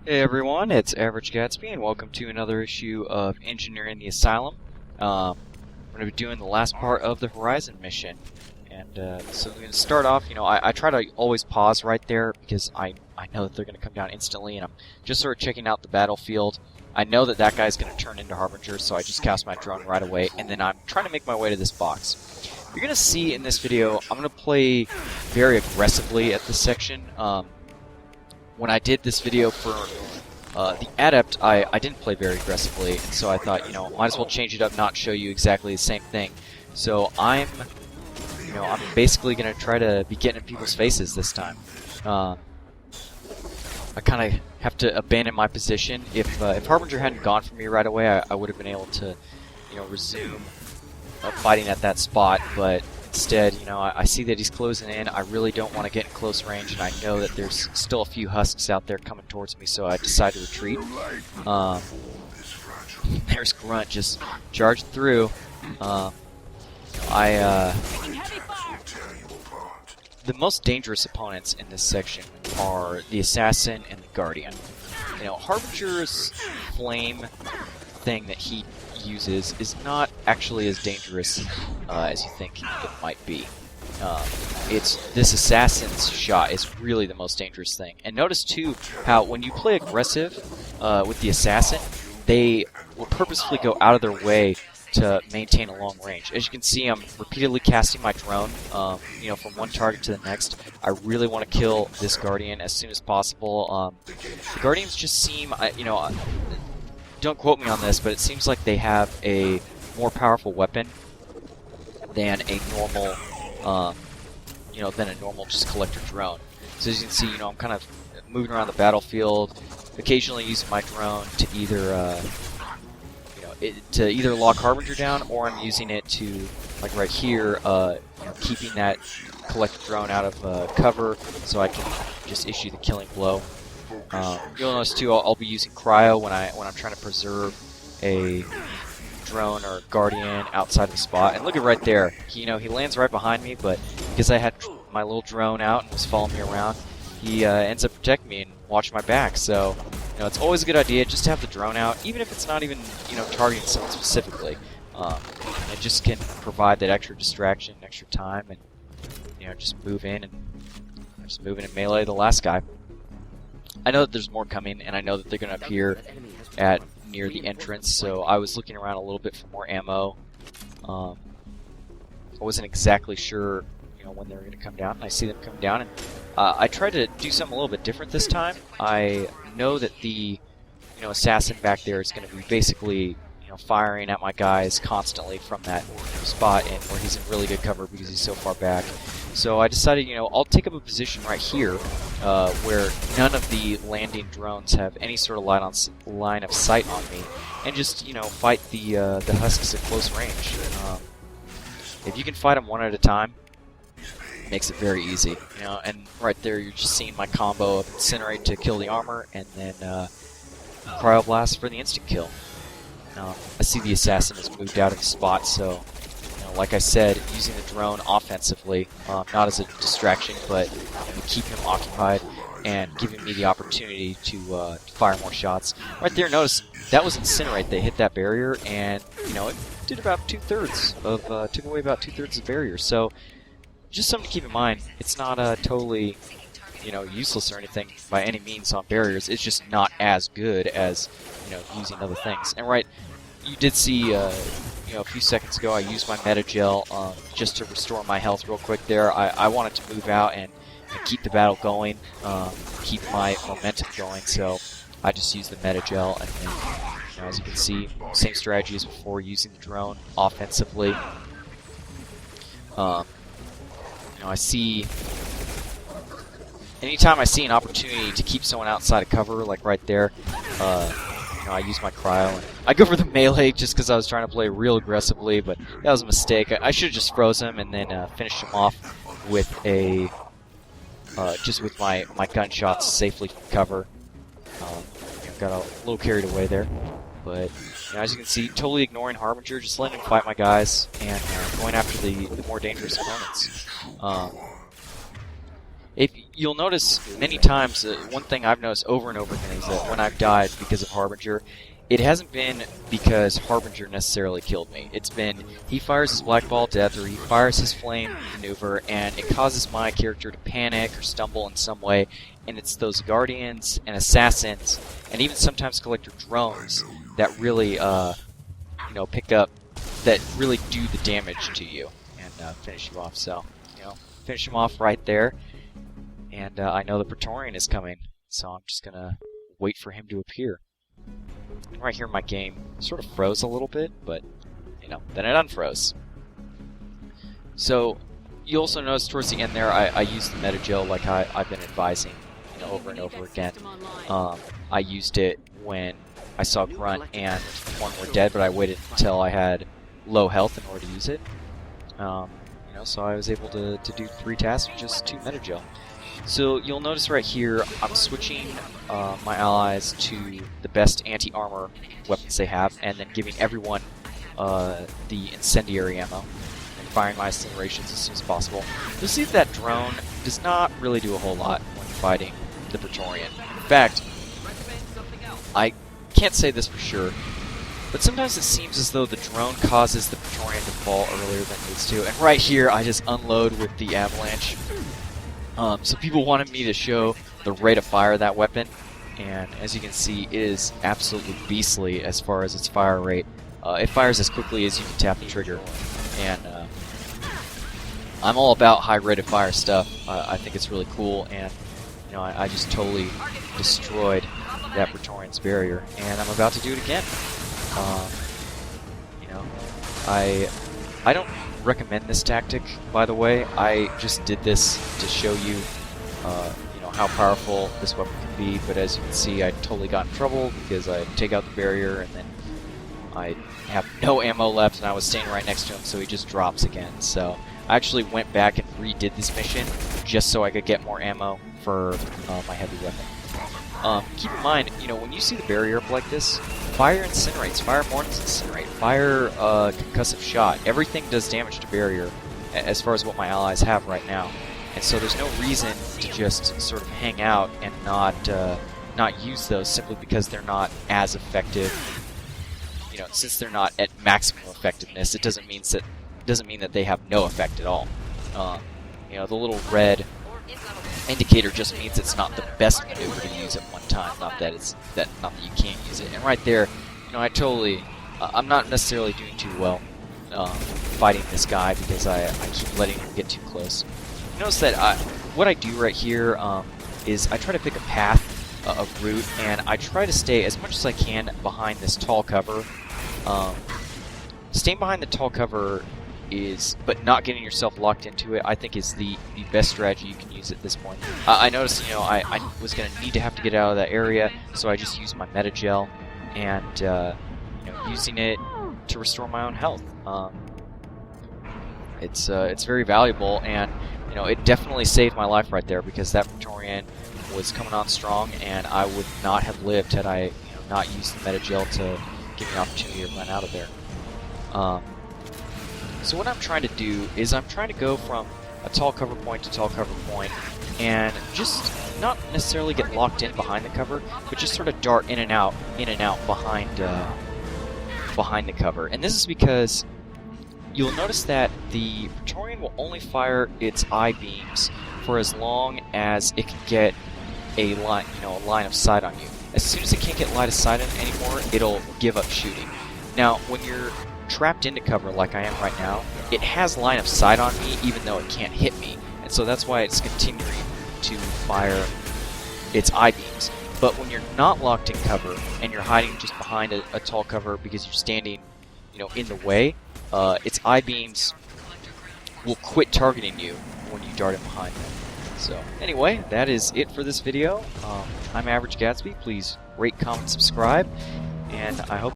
Hey everyone, it's Average Gatsby, and welcome to another issue of Engineering the Asylum. We're going to be doing the last part of the Horizon mission. And so we're going to start off, I try to always pause right there because I know that they're going to come down instantly, and I'm just sort of checking out the battlefield. I know that that guy's going to turn into Harbinger, so I just cast my drone right away, and then I'm trying to make my way to this box. You're going to see in this video, I'm going to play very aggressively at this section. When I did this video for the Adept, I didn't play very aggressively, and so I thought, might as well change it up, not show you exactly the same thing. So I'm basically going to try to be getting in people's faces this time. I kind of have to abandon my position. If Harbinger hadn't gone for me right away, I would have been able to, resume fighting at that spot, but instead, I see that he's closing in. I really don't want to get in close range, and I know that there's still a few husks out there coming towards me, so I decide to retreat. There's Grunt just charged through. The most dangerous opponents in this section are the Assassin and the Guardian. Harbinger's flame thing that he uses is not actually as dangerous as you think it might be. It's this Assassin's shot is really the most dangerous thing. And notice too how when you play aggressive with the Assassin, they will purposefully go out of their way to maintain a long range. As you can see, I'm repeatedly casting my drone, from one target to the next. I really want to kill this Guardian as soon as possible. The Guardians just seem, don't quote me on this, but it seems like they have a more powerful weapon than a normal, just collector drone. So as you can see, I'm kind of moving around the battlefield, occasionally using my drone to either, either lock Harbinger down, or I'm using it to, like right here, keeping that collector drone out of cover, so I can just issue the killing blow. You'll notice too, I'll be using cryo when I'm trying to preserve a drone or Guardian outside of the spot. And look at right there, he lands right behind me, but because I had my little drone out and was following me around, he ends up protecting me and watching my back. So it's always a good idea just to have the drone out, even if it's not even targeting someone specifically. It just can provide that extra distraction, extra time, and just move in and melee the last guy. I know that there's more coming, and I know that they're going to appear near the entrance, so I was looking around a little bit for more ammo. I wasn't exactly sure, when they were going to come down, and I see them come down, and I tried to do something a little bit different this time. I know that the, assassin back there is going to be basically, firing at my guys constantly from that spot, and where he's in really good cover because he's so far back. So I decided, I'll take up a position right here where none of the landing drones have any sort of line of sight on me, and just, fight the husks at close range. If you can fight them one at a time, it makes it very easy. And right there you're just seeing my combo of Incinerate to kill the armor, and then Cryoblast for the instant kill. I see the Assassin has moved out of the spot, so like I said, using the drone offensively, not as a distraction, but keep him occupied and giving me the opportunity to fire more shots. Right there, notice that was Incinerate. They hit that barrier, and it did about took away about 2/3 of the barrier. So just something to keep in mind. It's not totally useless or anything by any means on barriers. It's just not as good as using other things. And right, you did see a few seconds ago I used my meta gel just to restore my health real quick there. I wanted to move out and keep the battle going, keep my momentum going, so I just used the meta gel, and then, as you can see, same strategy as before, using the drone offensively. I see, anytime I see an opportunity to keep someone outside of cover, like right there, I use my cryo, and I go for the melee just because I was trying to play real aggressively, but that was a mistake. I should have just froze him and then finished him off with a just with my gunshots safely from cover. Got a little carried away there, but as you can see, totally ignoring Harbinger, just letting him fight my guys and going after the more dangerous opponents. If you'll notice many times, one thing I've noticed over and over again is that when I've died because of Harbinger, it hasn't been because Harbinger necessarily killed me. It's been he fires his Black Ball of Death, or he fires his Flame maneuver, and it causes my character to panic or stumble in some way, and it's those Guardians and Assassins, and even sometimes Collector Drones that really, pick up, that really do the damage to you and finish you off. So, finish him off right there. And I know the Praetorian is coming, so I'm just gonna wait for him to appear. And right here in my game, sort of froze a little bit, but, then it unfroze. So, you also notice towards the end there, I used the Metagel like I've been advising, over and over again. I used it when I saw Grunt and one were dead, but I waited until I had low health in order to use it. So I was able to do 3 tasks with just 2 Metagel. So you'll notice right here, I'm switching my allies to the best anti-armor weapons they have, and then giving everyone the incendiary ammo, and firing my incinerations as soon as possible. You'll see that drone does not really do a whole lot when fighting the Praetorian. In fact, I can't say this for sure, but sometimes it seems as though the drone causes the Praetorian to fall earlier than it needs to. And right here, I just unload with the avalanche. So people wanted me to show the rate of fire of that weapon, and as you can see, it is absolutely beastly as far as its fire rate. It fires as quickly as you can tap the trigger, and I'm all about high rate of fire stuff. I think it's really cool, and I just totally destroyed that Praetorian's barrier, and I'm about to do it again. I don't recommend this tactic, by the way. I just did this to show you, how powerful this weapon can be. But as you can see, I totally got in trouble because I take out the barrier and then I have no ammo left, and I was standing right next to him, so he just drops again. So I actually went back and redid this mission just so I could get more ammo for my heavy weapon. Keep in mind, when you see the barrier up like this, fire incinerates, fire mortars incinerate, fire concussive shot. Everything does damage to barrier as far as what my allies have right now. And so there's no reason to just sort of hang out and not use those simply because they're not as effective. Since they're not at maximum effectiveness, it doesn't mean that they have no effect at all. The little red indicator just means it's not the best maneuver to use at one time, not that you can't use it. And right there, I'm not necessarily doing too well fighting this guy because I keep letting him get too close. You notice that what I do right here is I try to pick a path, a route, and I try to stay as much as I can behind this tall cover. Staying behind the tall cover but not getting yourself locked into it, I think is the best strategy you can use at this point. I noticed, I was going to need to have to get out of that area, so I just used my Metagel and, using it to restore my own health. It's very valuable, and, it definitely saved my life right there because that Praetorian was coming on strong, and I would not have lived had I, not used the Metagel to give me an opportunity to run out of there. So what I'm trying to do is I'm trying to go from a tall cover point to tall cover point and just not necessarily get locked in behind the cover, but just sort of dart in and out behind the cover. And this is because you'll notice that the Praetorian will only fire its eye beams for as long as it can get a line of sight on you. As soon as it can't get line of sight on it anymore, it'll give up shooting. Now, when you're trapped into cover like I am right now, it has line of sight on me even though it can't hit me, and so that's why it's continuing to fire its eye beams. But when you're not locked in cover and you're hiding just behind a tall cover because you're standing, in the way, its eye beams will quit targeting you when you dart in behind them. So anyway, that is it for this video. I'm Average Gatsby. Please rate, comment, subscribe, and I hope